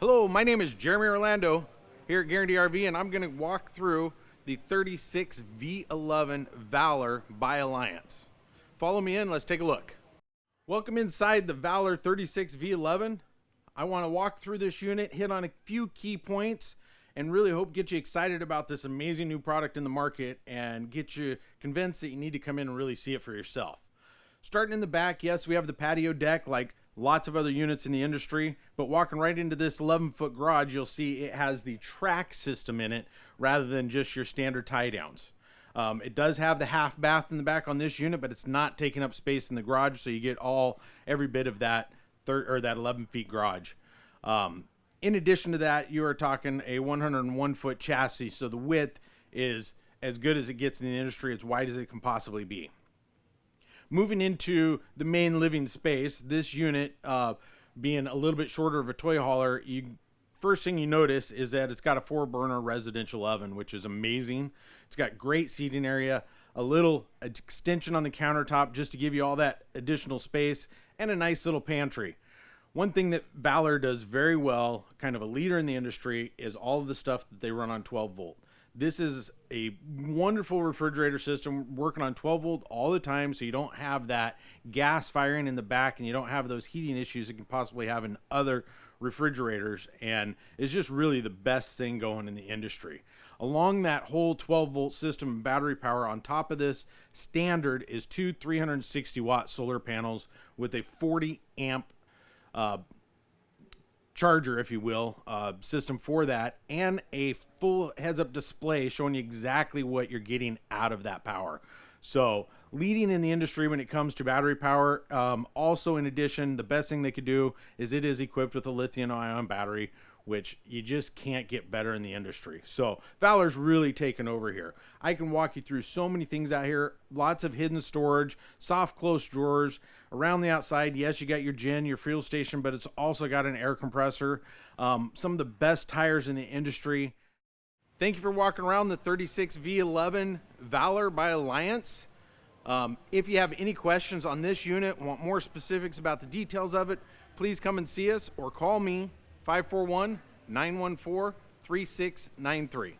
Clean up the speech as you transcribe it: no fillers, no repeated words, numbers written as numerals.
Hello, my name is Jeremy.Orlando here at Guaranty RV, and I'm going to walk through the 36V11 Valor by Alliance. Follow me in, let's take a look. Welcome inside the Valor 36V11. I want to walk through this unit, hit on a few key points, and really hope get you excited about this amazing new product in the market and get you convinced that you need to come in and really see it for yourself. Starting in the back, yes, we have the patio deck like lots of other units in the industry, but walking right into this 11-foot garage, you'll see it has the track system in it rather than just your standard tie downs. It does have the half bath in the back on this unit, but it's not taking up space in the garage, so you get every bit of that that 11 feet garage. In addition to that, you are talking a 101-foot chassis, so the width is as good as it gets in the industry, as wide as it can possibly be. Moving into the main living space, this unit being a little bit shorter of a toy hauler, first thing you notice is that it's got a 4-burner residential oven, which is amazing. It's got great seating area, a little extension on the countertop just to give you all that additional space, and a nice little pantry. One thing that Valor does very well, kind of a leader in the industry, is all of the stuff that they run on 12 volt. This is a wonderful refrigerator system working on 12 volt all the time, so you don't have that gas firing in the back and you don't have those heating issues you can possibly have in other refrigerators, and it's just really the best thing going in the industry. Along that whole 12 volt system and battery power, on top of this standard is two 360 watt solar panels with a 40 amp charger, if you will, system for that, and a full heads-up display showing you exactly what you're getting out of that power. So leading in the industry when it comes to battery power. Also, in addition, the best thing they could do is it is equipped with a lithium-ion battery, which you just can't get better in the industry. So Valor's really taken over here. I can walk you through so many things out here. Lots of hidden storage, soft close drawers. Around the outside, yes, you got your gin, your fuel station, but it's also got an air compressor. Some of the best tires in the industry. Thank you for walking around the 36V11 Valor by Alliance. If you have any questions on this unit, want more specifics about the details of it, please come and see us or call me, 541-914-3693.